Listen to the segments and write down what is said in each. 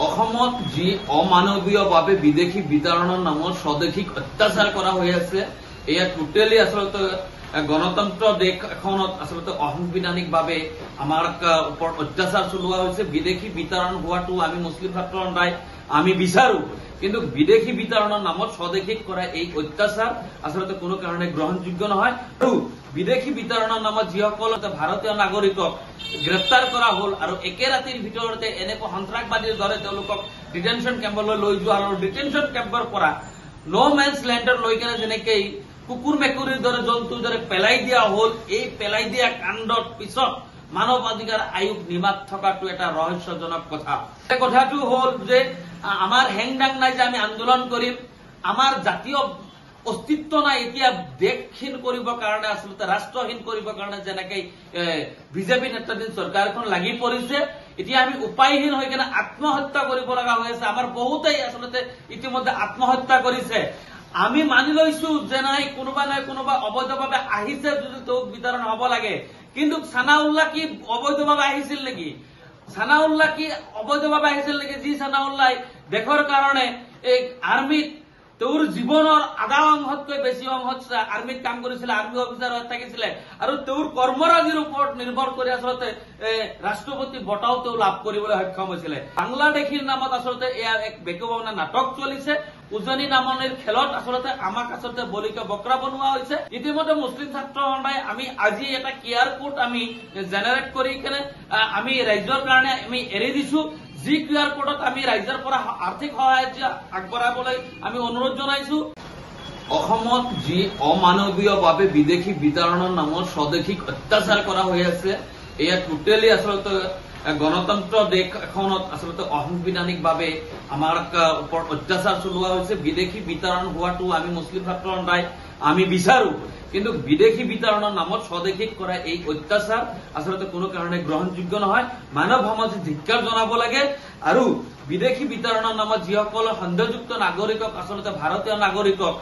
অসমত যি অমানৱীয়ভাৱে বিদেশী বিতৰণৰ নামত স্বদেশীক অত্যাচাৰ কৰা হৈ আছে, এয়া টোটেলি আচলতে গণতন্ত্ৰ দেশ এখনত আচলতে অসাংবিধানিকভাৱে আমাৰ ওপৰত অত্যাচাৰ চলোৱা হৈছে। বিদেশী বিতৰণ হোৱাটো আমি মুছলিম ছাত্ৰ সন্থাই আমি বিচাৰো, কিন্তু বিদেশী বিতৰণৰ নামত স্বদেশীক কৰা এই অত্যাচাৰ আচলতে কোনো কাৰণে গ্ৰহণযোগ্য নহয়। আৰু বিদেশী বিতৰণৰ নামত যিসকল ভাৰতীয় নাগৰিকক গ্ৰেপ্তাৰ কৰা হল আৰু একে ৰাতিৰ ভিতৰতে এনেকুৱা সন্ত্ৰাসবাদীৰ দৰে তেওঁলোকক ডিটেনশ্যন কেম্পলৈ লৈ যোৱা আৰু ডিটেনশ্যন কেম্পৰ পৰা ন' মেন্স লেণ্ডৰ লৈ কেনে যেনেকৈ কুকুৰ মেকুৰীৰ দৰে জন্তুৰ দৰে পেলাই দিয়া হল, এই পেলাই দিয়া কাণ্ডৰ পিছত মানৱ অধিকাৰ আয়োগ নিমাত থকাটো এটা ৰহস্যজনক কথা। কথাটো হল যে আমাৰ হেংদাং নাই যে আমি আন্দোলন কৰিম, আমাৰ জাতীয় অস্তিত্ব নাই এতিয়া দেশহীন কৰিবৰ কাৰণে আচলতে ৰাষ্ট্ৰহীন কৰিবৰ কাৰণে যেনেকৈ বিজেপি নেতৃত্বাধীন চৰকাৰখন লাগি পৰিছে, এতিয়া আমি উপায়হীন হৈ কেনে আত্মহত্যা কৰিব লগা হৈ আছে। আমাৰ বহুতেই আচলতে ইতিমধ্যে আত্মহত্যা কৰিছে। আমি মানি লৈছো যে নাই কোনোবা অবৈধভাৱে আহিছে যদি তেওঁক বিতৰণ হব লাগে, কিন্তু ছানাউল্লাহ কি অবৈধভাৱে আহিছিল নেকি? ছানাউল্লাহ কি অবৈধভাৱে আহিছিল নেকি? যি ছানাউল্লাহ দেশৰ কাৰণে এই আৰ্মিত তেওঁৰ জীৱনৰ আধা অংশতকৈ বেছি অংশ আৰ্মিত কাম কৰিছিলে, আৰ্মি অফিচাৰ হৈ থাকিছিলে আৰু তেওঁৰ কৰ্মৰাজিৰ ওপৰত নিৰ্ভৰ কৰি আচলতে ৰাষ্ট্ৰপতি বঁটাও তেওঁ লাভ কৰিবলৈ সক্ষম হৈছিলে। বাংলাদেশীৰ নামত আচলতে এয়া এক বেকুবনা নাটক চলিছে। উজনি নামনিৰ খেলত আচলতে আমাক আচলতে বলিকা বকৰা বনোৱা হৈছে। ইতিমধ্যে মুছলিম ছাত্ৰ সন্থাই আমি আজি এটা কিয়াৰ কোড আমি জেনেৰেট কৰি কেনে আমি ৰাজ্যৰ কাৰণে আমি এৰি দিছো, যি কিয়াৰ কোডত আমি ৰাজ্যৰ পৰা আৰ্থিক সাহায্য আগবঢ়াবলৈ আমি অনুৰোধ জনাইছো। অসমত যি অমানৱীয়ভাৱে বিদেশী বিতৰণৰ নামত স্বদেশীক অত্যাচাৰ কৰা হৈ আছে, এয়া টোটেলি আচলতে গণতন্ত্ৰ দেশ এখনত আচলতে অসাংবিধানিকভাৱে আমাৰ ওপৰত অত্যাচাৰ চলোৱা হৈছে। বিদেশী বিতৰণ হোৱাটো আমি মুছলিম ছাত্ৰ সন্থাই আমি বিচাৰো, কিন্তু বিদেশী বিতৰণৰ নামত স্বদেশীক কৰা এই অত্যাচাৰ আচলতে কোনো কাৰণে গ্ৰহণযোগ্য নহয়। মানৱ সমাজে ধিক্কাৰ জনাব লাগে আৰু বিদেশী বিতৰণৰ নামত যিসকল সন্দেহযুক্ত নাগৰিকক আচলতে ভাৰতীয় নাগৰিকক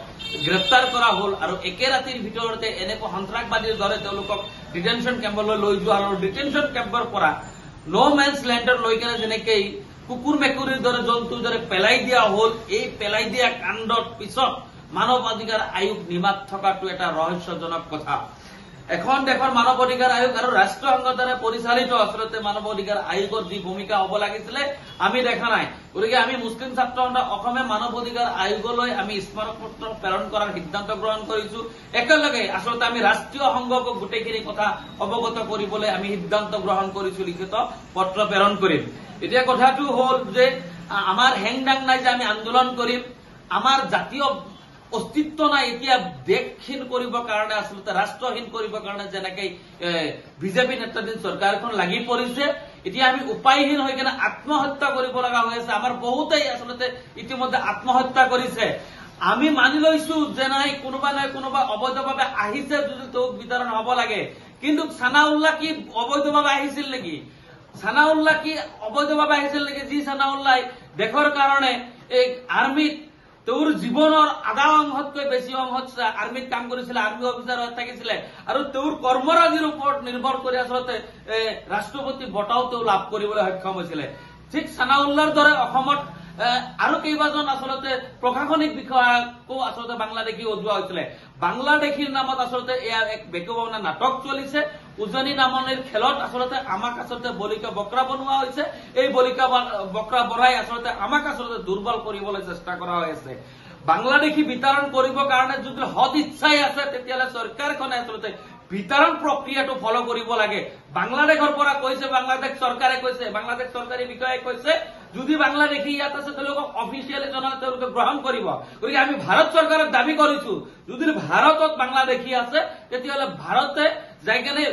গ্ৰেপ্তাৰ কৰা হল আৰু একে ৰাতিৰ ভিতৰতে এনেকুৱা সন্ত্ৰাসবাদীৰ দৰে তেওঁলোকক ডিটেনশ্যন কেম্পলৈ লৈ যোৱা আৰু ডিটেনশ্যন কেম্পৰ পৰা ন' মেন্স লেণ্ডৰ লৈ কেনে যেনেকৈ কুকুৰ মেকুৰীৰ দৰে জন্তুৰ দৰে পেলাই দিয়া হল, এই পেলাই দিয়া কাণ্ডৰ পিছত মানৱ অধিকাৰ আয়োগ নিমাত থকাটো এটা ৰহস্যজনক কথা। এখন দেশৰ মানৱ অধিকাৰ আয়োগ আৰু ৰাষ্ট্ৰসংঘ দ্বাৰা পৰিচালিত আচলতে মানৱ অধিকাৰ আয়োগৰ যি ভূমিকা হব লাগিছিলে আমি দেখা নাই। গতিকে আমি মুছলিম ছাত্ৰ সন্থা অসমে মানৱ অধিকাৰ আয়োগলৈ আমি স্মাৰকপত্ৰ প্ৰেৰণ কৰাৰ সিদ্ধান্ত গ্ৰহণ কৰিছো। একেলগে আচলতে আমি ৰাষ্ট্ৰীয় সংঘক গোটেইখিনি কথা অৱগত কৰিবলৈ আমি সিদ্ধান্ত গ্ৰহণ কৰিছো, লিখিত পত্ৰ প্ৰেৰণ কৰিম। এতিয়া কথাটো হল যে আমাৰ হেংদাং নাই যে আমি আন্দোলন কৰিম, আমাৰ জাতীয় অস্তিত্ব নাই এতিয়া দেশহীন কৰিবৰ কাৰণে আচলতে ৰাষ্ট্ৰহীন কৰিবৰ কাৰণে যেনেকৈ বিজেপি নেতৃত্বাধীন চৰকাৰখন লাগি পৰিছে, এতিয়া আমি উপায়হীন হৈ কেনে আত্মহত্যা কৰিব লগা হৈ আছে। আমাৰ বহুতেই আচলতে ইতিমধ্যে আত্মহত্যা কৰিছে। আমি মানি লৈছো যে নাই কোনোবা অবৈধভাৱে আহিছে যদি তেওঁক বিতৰণ হব লাগে, কিন্তু ছানাউল্লাহ কি অবৈধভাৱে আহিছিল নেকি? ছানাউল্লাহ কি অবৈধভাৱে আহিছিল নেকি? যি ছানাউল্লাহ দেশৰ কাৰণে এই আৰ্মিত তেওঁৰ জীৱনৰ আধা অংশতকৈ বেছি অংশ আৰ্মিত কাম কৰিছিলে, আৰ্মি অফিচাৰ হৈ থাকিছিলে আৰু তেওঁৰ কৰ্মৰাজিৰ ওপৰত নিৰ্ভৰ কৰি আচলতে ৰাষ্ট্ৰপতি বঁটাও তেওঁ লাভ কৰিবলৈ সক্ষম হৈছিলে। ঠিক ছানাউল্লাহৰ দৰে অসমত আৰু কেইবাজন আচলতে প্ৰশাসনিক বিষয়াকো আচলতে বাংলাদেশী সজোৱা হৈছিলে। বাংলাদেশীৰ নামত আচলতে এয়া এক বেকুবনা নাটক চলিছে। উজনি নামনিৰ খেলত আচলতে আমাক আচলতে বলিকা বকৰা বনোৱা হৈছে। এই বলিকা বকৰা বনাই আচলতে আমাক আচলতে দুৰ্বল কৰিবলৈ চেষ্টা কৰা হৈ আছে। বাংলাদেশী বিতৰণ কৰিবৰ কাৰণে যদি সদ ইচ্ছাই আছে তেতিয়াহ'লে চৰকাৰখনে আচলতে বিতৰণ প্ৰক্ৰিয়াটো ফলো কৰিব লাগে। বাংলাদেশৰ পৰা কৈছে, বাংলাদেশ চৰকাৰে কৈছে, বাংলাদেশ চৰকাৰী বিষয়াই কৈছে যদি বাংলাদেশী ইয়াত আছে তেওঁলোকক অফিচিয়েলি জনালে তেওঁলোকে গ্ৰহণ কৰিব। গতিকে আমি ভাৰত চৰকাৰক দাবী কৰিছো যদি ভাৰতত বাংলাদেশী আছে তেতিয়াহ'লে ভাৰতে যাই কেনে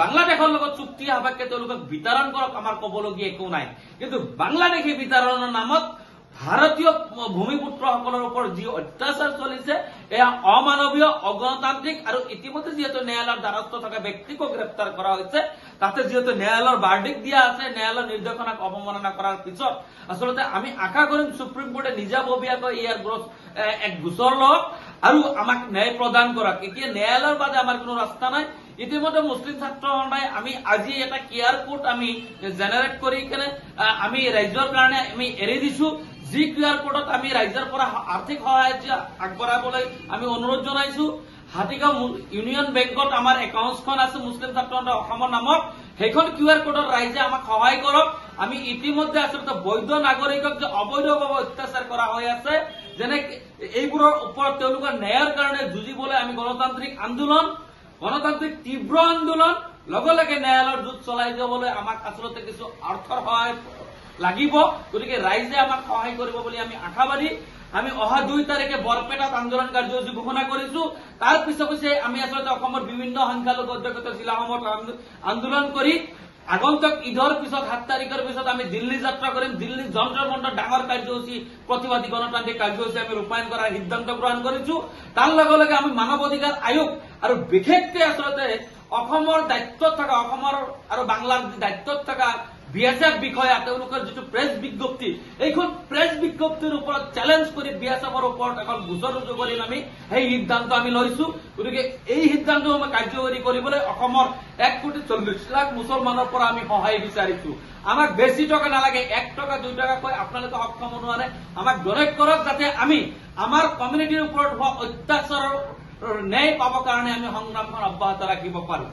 বাংলাদেশৰ লগত চুক্তি সাপেক্ষে তেওঁলোকক বিতৰণ কৰক, আমাৰ কবলগীয়া একো নাই। কিন্তু বাংলাদেশী বিতৰণৰ নামত ভাৰতীয় ভূমিপুত্ৰসকলৰ ওপৰত যি অত্যাচাৰ চলিছে এয়া অমানৱীয়, অগণতান্ত্ৰিক আৰু ইতিমধ্যে যিহেতু ন্যায়ালয়ৰ দ্বাৰস্থ থকা ব্যক্তিকো গ্ৰেপ্তাৰ কৰা হৈছে, তাতে যিহেতু ন্যায়ালয়ৰ বাৰ্ডিক দিয়া আছে, ন্যায়ালয়ৰ নিৰ্দেশনাক অৱমাননা কৰাৰ পিছত আচলতে আমি আশা কৰিম সুপ্ৰিম কোৰ্টে নিজাববীয়াকৈ ইয়াৰ এক গোচৰ লওক আৰু আমাক ন্যায় প্ৰদান কৰক। এতিয়া ন্যায়ালয়ৰ বাদে আমাৰ কোনো ৰাস্তা নাই। ইতিমধ্যে মুছলিম ছাত্ৰ সন্থাই আমি আজি এটা QR কোড আমি জেনেৰেট কৰি কেনে আমি ৰাজ্যৰ কাৰণে আমি এৰি দিছো, যি QR কোডত আমি ৰাজ্যৰ পৰা আৰ্থিক সাহায্য আগবঢ়াবলৈ আমি অনুৰোধ জনাইছো। হাতীগাঁও ইউনিয়ন বেংকত আমাৰ একাউণ্টখন আছে মুছলিম ছাত্ৰ সন্থা অসমৰ নামত, সেইখন QR কোডত ৰাইজে আমাক সহায় কৰক। আমি ইতিমধ্যে আচলতে বৈধ নাগৰিকক যে অবৈধভাৱে অত্যাচাৰ কৰা হৈ আছে, যেনে এইবোৰৰ ওপৰত তেওঁলোকৰ ন্যায়ৰ কাৰণে যুঁজিবলৈ আমি গণতান্ত্ৰিক আন্দোলন, গণতান্ত্ৰিক তীব্ৰ আন্দোলন, লগে লগে ন্যায়ালয়ৰ যুঁজ চলাই যাবলৈ আমাক আচলতে কিছু অৰ্থৰ সহায় লাগিব। গতিকে ৰাইজে আমাক সহায় কৰিব বুলি আমি আশাবাদী। আমি অহা 2 তাৰিখে বৰপেটাত আন্দোলন কাৰ্যসূচী ঘোষণা কৰিছো। তাৰ পিছে পিছে আমি আচলতে অসমৰ বিভিন্ন সংখ্যালঘু অধ্যুষিত জিলাসমূহত আন্দোলন কৰি আগন্তুক ঈদৰ পিছত 7 তাৰিখৰ পিছত আমি দিল্লী যাত্ৰা কৰিম। দিল্লী যন্ত্ৰৰ মন্ত্ৰৰ ডাঙৰ কাৰ্যসূচী, প্ৰতিবাদী গণতান্ত্ৰিক কাৰ্যসূচী আমি ৰূপায়ণ কৰাৰ সিদ্ধান্ত গ্ৰহণ কৰিছো। তাৰ লগে লগে আমি মানৱ অধিকাৰ আয়োগ আৰু বিশেষকৈ আচলতে অসমৰ দায়িত্বত থকা, অসমৰ আৰু বাংলাৰ দায়িত্বত থকা BSF বিষয়া তেওঁলোকৰ যিটো প্ৰেছ বিজ্ঞপ্তি, এইখন প্ৰেছ বিজ্ঞপ্তিৰ ওপৰত চেলেঞ্জ কৰি BSFৰ ওপৰত এখন গোচৰ ৰুজু কৰিম। আমি সেই সিদ্ধান্ত আমি লৈছো। গতিকে এই সিদ্ধান্ত আমি কাৰ্যকৰী কৰিবলৈ অসমৰ 1,40,00,000 মুছলমানৰ পৰা আমি সহায় বিচাৰিছো। আমাক বেছি টকা নালাগে, 1 টকা 2 টকাকৈ আপোনালোকে সক্ষম অনুসাৰে আমাক ডনেট কৰক, যাতে আমি আমাৰ কমিউনিটিৰ ওপৰত হোৱা অত্যাচাৰৰ ন্যায় পাবৰ কাৰণে আমি সংগ্ৰামখন অব্যাহত ৰাখিব পাৰো।